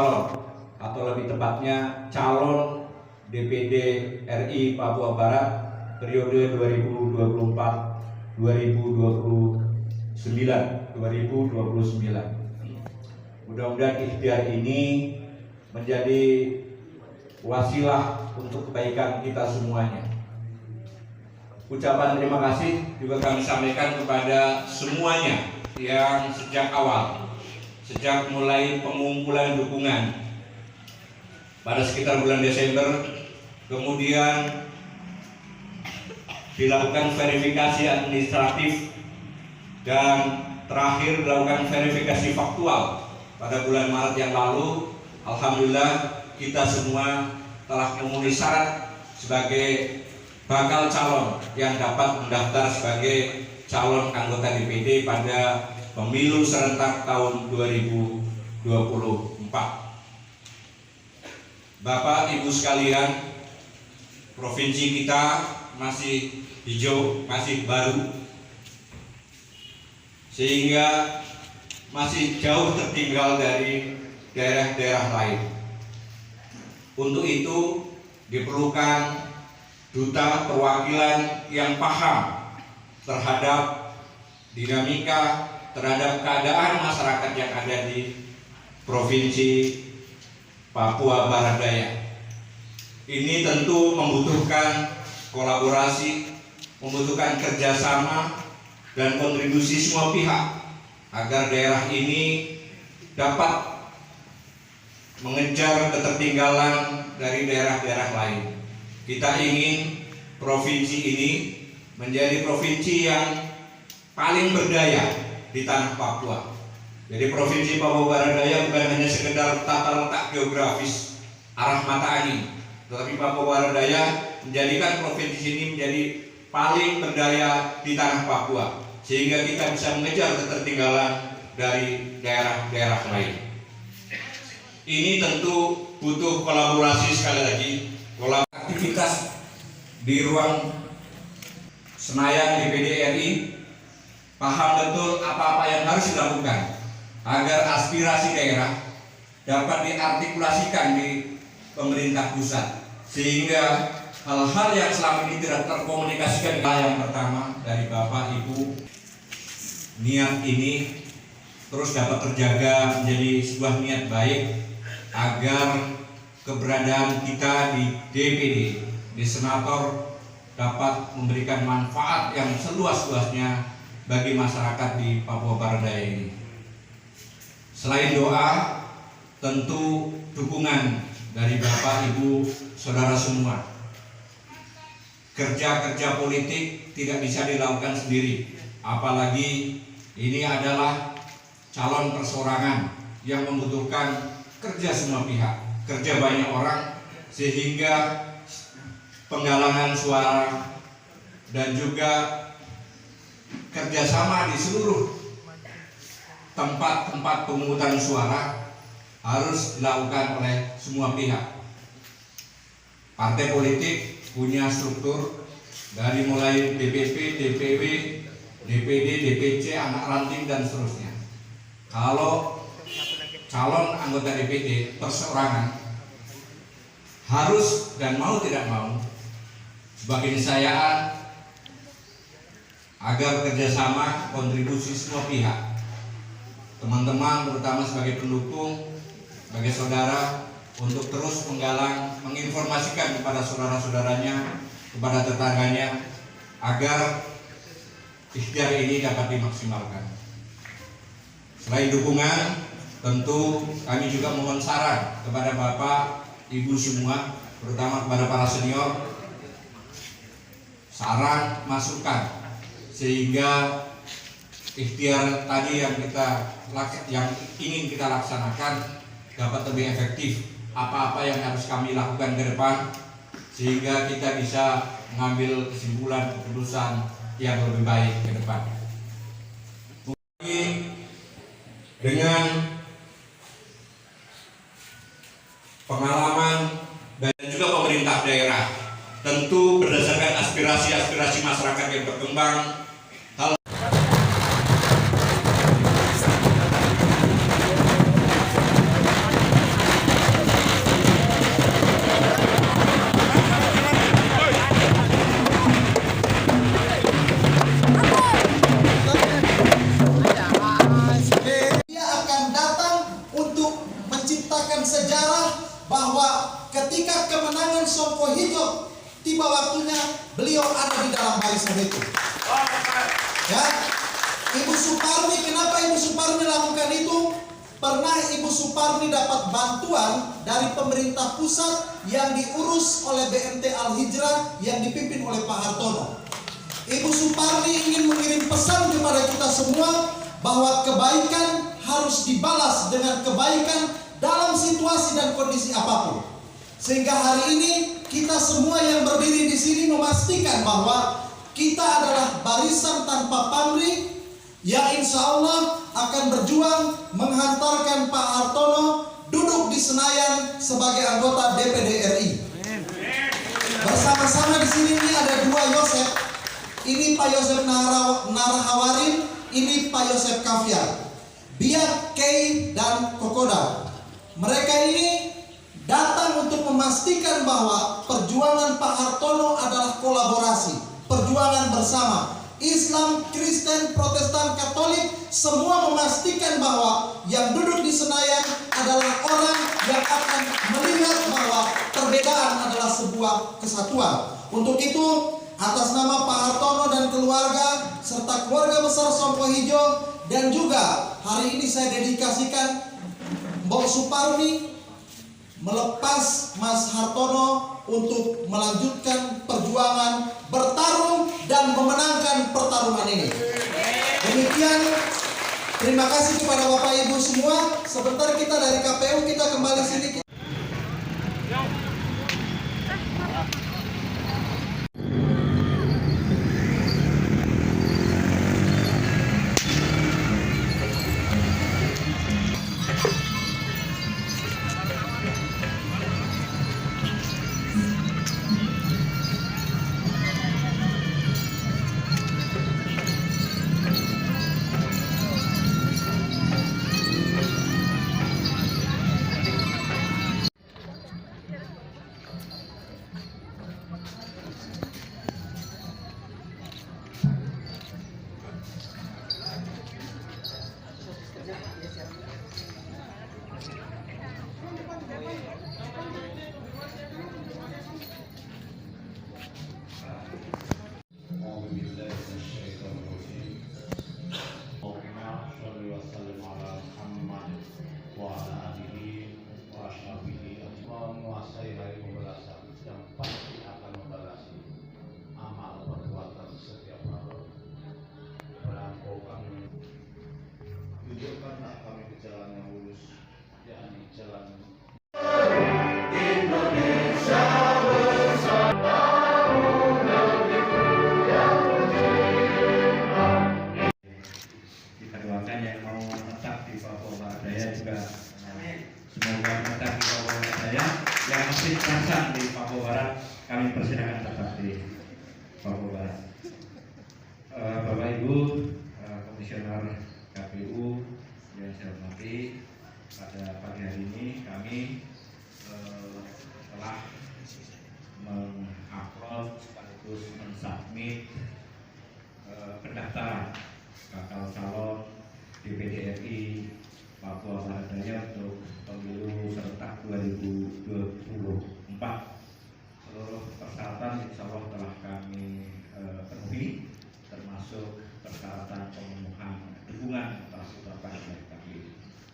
calon atau lebih tepatnya calon DPD RI Papua Barat periode 2024-2029. Mudah-mudahan ikhtiar ini menjadi wasilah untuk kebaikan kita semuanya. Ucapan terima kasih juga kami sampaikan kepada semuanya yang sejak awal, sejak mulai pengumpulan dukungan pada sekitar bulan Desember, kemudian dilakukan verifikasi administratif, dan terakhir dilakukan verifikasi faktual pada bulan Maret yang lalu. Alhamdulillah kita semua telah memenuhi syarat sebagai bakal calon yang dapat mendaftar sebagai calon anggota DPD pada pemilu serentak tahun 2024. Bapak Ibu sekalian, provinsi kita masih hijau, masih baru, sehingga masih jauh tertinggal dari daerah-daerah lain. Untuk itu diperlukan duta perwakilan yang paham terhadap dinamika, terhadap keadaan masyarakat yang ada di Provinsi Papua Barat Daya. Ini tentu membutuhkan kolaborasi, membutuhkan kerjasama dan kontribusi semua pihak agar daerah ini dapat mengejar ketertinggalan dari daerah-daerah lain. Kita ingin provinsi ini menjadi provinsi yang paling berdaya di tanah Papua. Jadi provinsi Papua Barat Daya bukan hanya sekedar tata letak geografis arah mata angin, tetapi Papua Barat Daya menjadikan provinsi ini menjadi paling berdaya di tanah Papua, sehingga kita bisa mengejar ketertinggalan dari daerah-daerah lain. Ini tentu butuh kolaborasi, sekali lagi aktivitas di ruang Senayan DPD RI, paham betul apa-apa yang harus dilakukan agar aspirasi daerah dapat diartikulasikan di pemerintah pusat, sehingga hal-hal yang selama ini tidak terkomunikasikan. Yang pertama dari Bapak Ibu, niat ini terus dapat terjaga menjadi sebuah niat baik agar keberadaan kita di DPD, di senator, dapat memberikan manfaat yang seluas-luasnya bagi masyarakat di Papua Barat Daya ini. Selain doa, tentu dukungan dari Bapak, Ibu, Saudara semua. Kerja-kerja politik tidak bisa dilakukan sendiri, apalagi ini adalah calon perseorangan yang membutuhkan kerja semua pihak, kerja banyak orang, sehingga penggalangan suara dan juga kerjasama di seluruh tempat-tempat pemungutan suara harus dilakukan oleh semua pihak. Partai politik punya struktur dari mulai DPP, DPW, DPD, DPC, anak ranting dan seterusnya. Kalau calon anggota DPD perseorangan harus dan mau tidak mau sebagai keniscayaan agar kerjasama kontribusi semua pihak, teman-teman terutama sebagai pendukung, sebagai saudara, untuk terus menggalang, menginformasikan kepada saudara-saudaranya, kepada tetangganya, agar ikhtiar ini dapat dimaksimalkan. Selain dukungan, tentu kami juga mohon saran kepada Bapak, Ibu semua, terutama kepada para senior, saran, masukan, sehingga ikhtiar tadi yang ingin kita laksanakan dapat lebih efektif. Apa-apa yang harus kami lakukan ke depan, sehingga kita bisa mengambil kesimpulan keputusan yang lebih baik ke depan. Dengan pengalaman dan juga pemerintah daerah, tentu berdasarkan aspirasi-aspirasi masyarakat yang berkembang, sejarah bahwa ketika kemenangan Songko Hijau tiba waktunya, beliau ada di dalam barisan itu. Ya, Ibu Suparmi, kenapa Ibu Suparmi lakukan itu? Pernah Ibu Suparmi dapat bantuan dari pemerintah pusat yang diurus oleh BMT Al-Hijrah yang dipimpin oleh Pak Hartono. Ibu Suparmi ingin mengirim pesan kepada kita semua bahwa kebaikan harus dibalas dengan kebaikan dalam situasi dan kondisi apapun. Sehingga hari ini kita semua yang berdiri di sini memastikan bahwa kita adalah barisan tanpa pamrih yang insya Allah akan berjuang menghantarkan Pak Hartono duduk di Senayan sebagai anggota DPD RI. Bersama-sama di sini ini ada dua Yosef. Ini Pak Yosef Narahawarin, ini Pak Yosef Kaviar. Biak, Kei, dan Kokoda. Mereka ini datang untuk memastikan bahwa perjuangan Pak Hartono adalah kolaborasi, perjuangan bersama. Islam, Kristen, Protestan, Katolik, semua memastikan bahwa yang duduk di Senayan adalah orang yang akan melihat bahwa perbedaan adalah sebuah kesatuan. Untuk itu, atas nama Pak Hartono dan keluarga, serta keluarga besar Songko Hijau, dan juga hari ini saya dedikasikan Mbok Suparmi melepas Mas Hartono untuk melanjutkan perjuangan, bertarung dan memenangkan pertarungan ini. Demikian, terima kasih kepada Bapak Ibu semua. Sebentar kita dari KPU kita kembali sini. Menguasai hari pembalasan yang pasti akan membalasi amal perbuatan setiap makhluk. Merampok kami, tunjukkanlah kami ke jalan yang lurus, yakni jalan Indonesia bersama. Kita doakan yang mau menetap di Papua Barat Daya juga semoga menetap di Papua Barat Daya. Yang masih terasa di Papua Barat, kami persilakan tetap di Papua Barat. Bapak Ibu Komisioner KPU yang saya hormati, pada pagi hari ini kami telah mengupload sekaligus mensubmit pendaftaran bakal calon DPD RI Papua Barat Daya untuk pemilu serentak 2024. Seluruh persyaratan insya Allah telah kami penuhi, termasuk persyaratan pemenuhan dukungan atas ucapan dari KPU.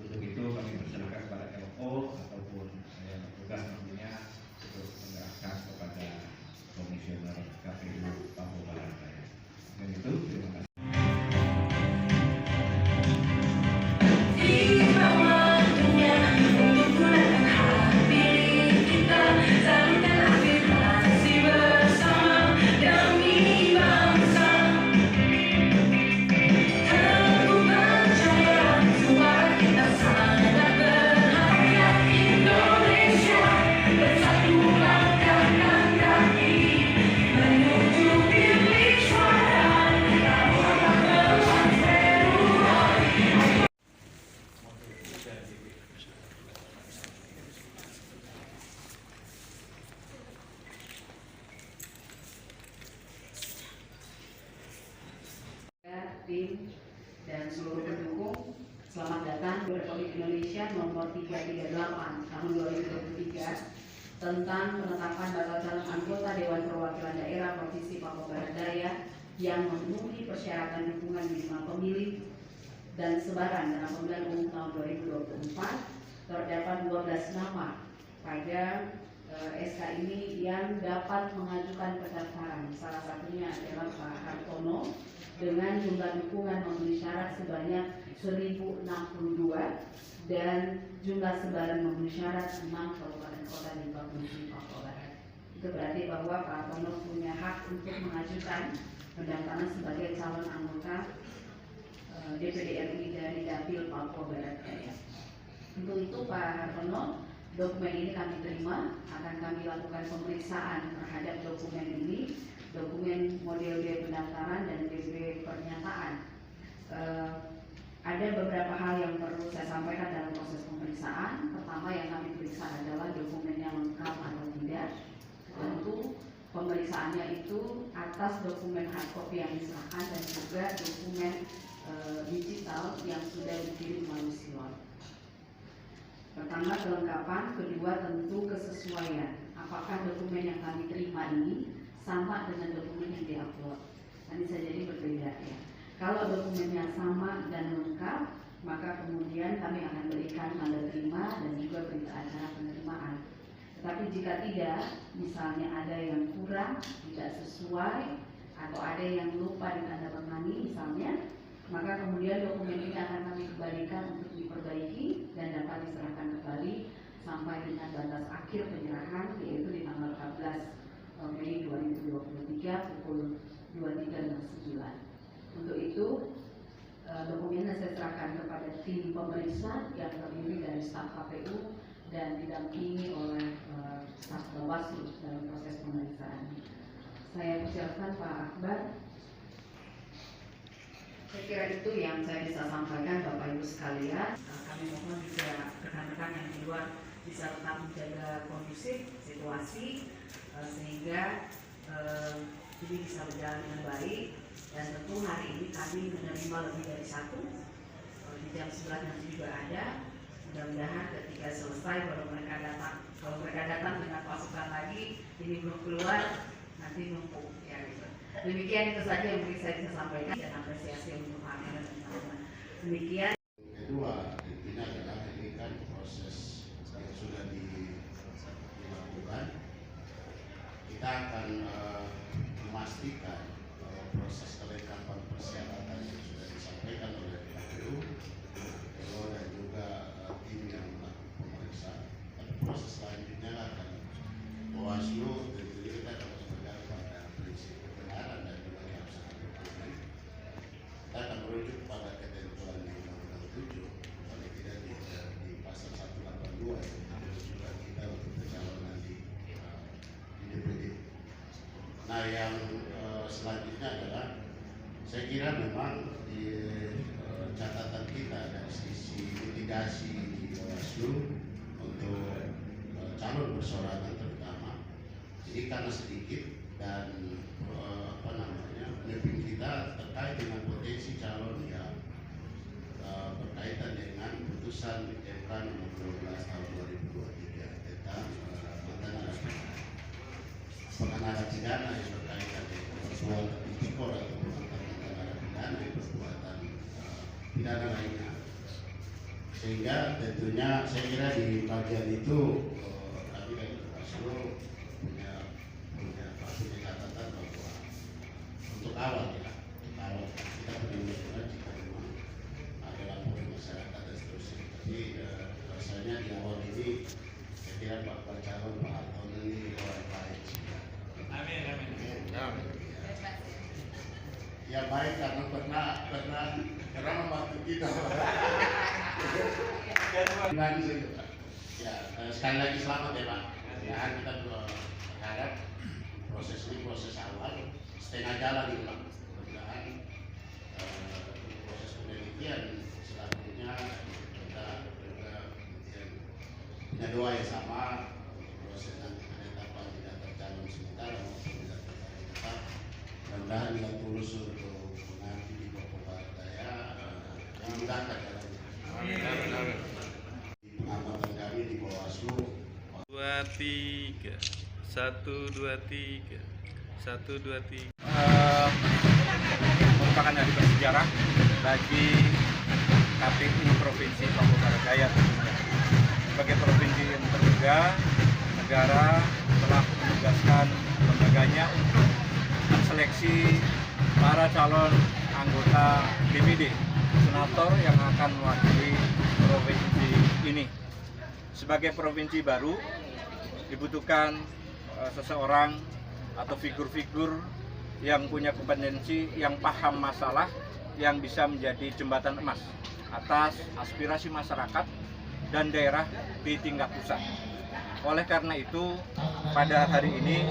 Untuk itu kami persilakan kepada LO ataupun yang bertugas nantinya untuk menyerahkan kepada Komisioner KPU Papua Barat Daya. Dan itu terima kasih. tentang penetapan bakal calon anggota Dewan Perwakilan Daerah Provinsi Papua Barat Daya yang memenuhi persyaratan dukungan minimal pemilih dan sebaran dalam pemilihan umum tahun 2024. Terdapat 12 nama pada SK ini yang dapat mengajukan pendaftaran. Salah satunya adalah Pak Hartono dengan jumlah dukungan memenuhi syarat sebanyak 1062 dan jumlah sebaran memenuhi syarat 6 kabupaten kota di Provinsi Papua Barat. Itu berarti bahwa Pak Hartono punya hak untuk mengajukan pendaftaran sebagai calon anggota DPD RI dari Dapil Papua Barat Daya. Untuk itu Pak Hartono, dokumen ini kami terima, akan kami lakukan pemeriksaan terhadap dokumen ini, dokumen model B pendaftaran dan DB pernyataan. Ada beberapa hal yang perlu saya sampaikan dalam proses pemeriksaan. Pertama yang kami periksa adalah dokumennya lengkap atau tidak. Tentu pemeriksaannya itu atas dokumen hard copy yang diserahkan dan juga dokumen digital yang sudah dikirim melalui silon. Pertama kelengkapan, kedua tentu kesesuaian. Apakah dokumen yang kami terima ini sama dengan dokumen yang diupload? Nanti saja jadi berbeda ya. Kalau dokumennya sama dan lengkap, maka kemudian kami akan berikan tanda terima dan juga berita acara penerimaan. Tetapi jika tidak, misalnya ada yang kurang, tidak sesuai, atau ada yang lupa ditandatangani misalnya, maka kemudian dokumen ini akan kami kembalikan untuk diperbaiki dan dapat diserahkan kembali sampai dengan batas akhir penyerahan, yaitu di tanggal 14 Mei 2023 pukul 23.09. Untuk itu dokumennya saya serahkan kepada tim pemeriksa yang terdiri dari staf KPU dan didampingi oleh staf Bawaslu dalam proses pemeriksaan. Saya persilakan Pak Akbar. Saya kira itu yang saya bisa sampaikan Bapak Ibu sekalian. Kami mohon juga rekan-rekan yang di luar bisa tetap menjaga kondusif situasi sehingga ini bisa berjalan dengan baik. Dan tentu hari ini kami menerima lebih dari satu, di jam 11 nanti juga ada. Mudah-mudahan ketika selesai kalau mereka datang dengan pasukan lagi ini belum keluar, nanti numpuk ya gitu. Demikian itu saja yang bisa saya sampaikan dan apresiasi untuk Pak Amir dan teman-teman. Demikian. Kedua, intinya adalah ini kan proses yang sudah dilakukan. Kita akan memastikan bahwa proses kelengkapan persyaratan yang sudah disampaikan oleh KPU dan juga tim yang melakukan pemeriksaan. Tapi proses selanjutnya akan Bawaslu tentunya kita harus berpegang pada prinsip kebenaran dan juga keabsahan dokumen. Kita akan merujuk pada ketentuan di Undang-Undang 7, paling tidak di pasal 182 yang juga kita untuk pencalonan di DPD. Nah yang selanjutnya adalah saya kira memang di catatan kita dari sisi mitigasi di Bawaslu untuk calon persoalan terutama ini karena sedikit dan mapping kita terkait dengan potensi calon yang berkaitan dengan putusan MK nomor 12 tahun 2023 tentang mantan narapidana yang berkaitan dengan perbuatan tipikor atau mantan narapidana yang perbuatan pidana lainnya. Sehingga tentunya saya kira di bagian itu kami dari Bawaslu punya catatan bahwa untuk awal kita perlindungan jika memang ada laporan masyarakat dan seterusnya. Tapi rasanya di awal ini saya kira Pak Calon Pak Hartono ini orang baik. Amin. Ya baik karena pernah membantu kita. Ya, sekali lagi selamat ya Pak. Ya, kita berharap proses ini proses awal setengah jalan ini Pak. Mudah-mudahan proses penelitian selanjutnya kita punya doa yang sama untuk proses nanti penetapan tidak tercalon sementara maupun tidak tercalon tetap. Mudah-mudahan kita tulus untuk menanti di Papua Barat Daya yang mudahkan jalannya. Amin. Di pengamatan kami di Bawaslu. 3. 1, 2, 3. 1, 2, 3. Merupakan hari bersejarah bagi KPU Provinsi Papua Barat Daya tentunya. Sebagai provinsi yang termuda, negara telah menugaskan lembaganya untuk menseleksi para calon anggota DPD, senator yang akan mewakili provinsi ini. Sebagai provinsi baru, dibutuhkan seseorang atau figur-figur yang punya kompetensi, yang paham masalah, yang bisa menjadi jembatan emas atas aspirasi masyarakat dan daerah di tingkat pusat. Oleh karena itu, pada hari ini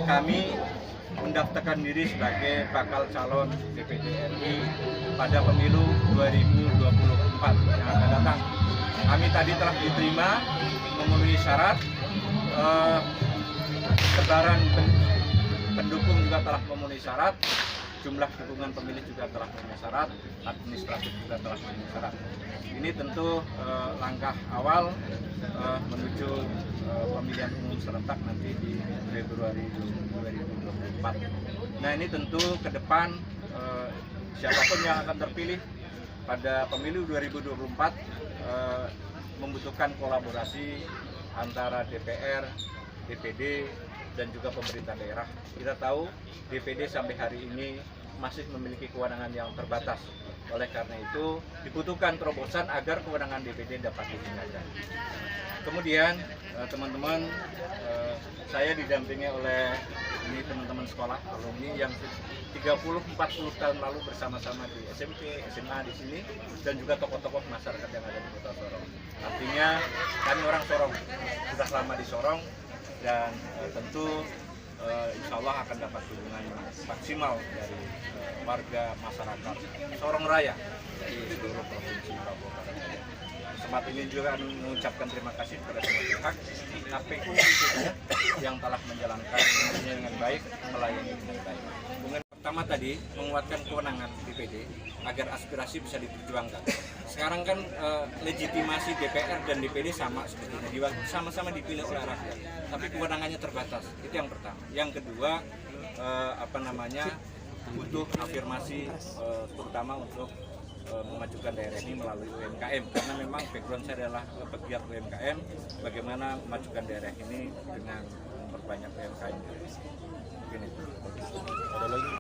kami mendaftarkan diri sebagai bakal calon DPD RI pada pemilu 2024 yang akan datang. Kami tadi telah diterima memenuhi syarat, sebaran pendukung juga telah memenuhi syarat, jumlah dukungan pemilih juga telah memenuhi syarat, administratif juga telah memenuhi syarat. Ini tentu langkah awal menuju pemilihan umum serentak nanti di Februari 2024. Nah, ini tentu ke depan siapapun yang akan terpilih pada pemilu 2024 membutuhkan kolaborasi antara DPR, DPD, dan juga pemerintah daerah. Kita tahu DPD sampai hari ini masih memiliki kewenangan yang terbatas. Oleh karena itu dibutuhkan terobosan agar kewenangan DPD dapat digunakan. Kemudian teman-teman, saya didampingi oleh ini teman-teman sekolah alumni yang 30-40 tahun lalu bersama-sama di SMP, SMA di sini, dan juga tokoh-tokoh masyarakat yang ada di Kota Sorong. Artinya kami orang Sorong, sudah lama di Sorong, dan tentu insya Allah akan dapat dukungan maksimal dari warga masyarakat Sorong Raya di seluruh provinsi Papua Barat Daya. Kesempatan ini juga mengucapkan terima kasih kepada semua pihak, KPU khususnya yang telah menjalankan fungsinya dengan baik, melayani dengan baik. Pertama tadi menguatkan kewenangan DPD agar aspirasi bisa diperjuangkan. Sekarang kan legitimasi DPR dan DPD sama sebetulnya, sama-sama dipilih oleh rakyat, tapi kewenangannya terbatas. Itu yang pertama. Yang kedua, butuh afirmasi terutama untuk memajukan daerah ini melalui UMKM, karena memang background saya adalah pegiat UMKM. Bagaimana memajukan daerah ini dengan memperbanyak UMKM. Begini. Ada lagi?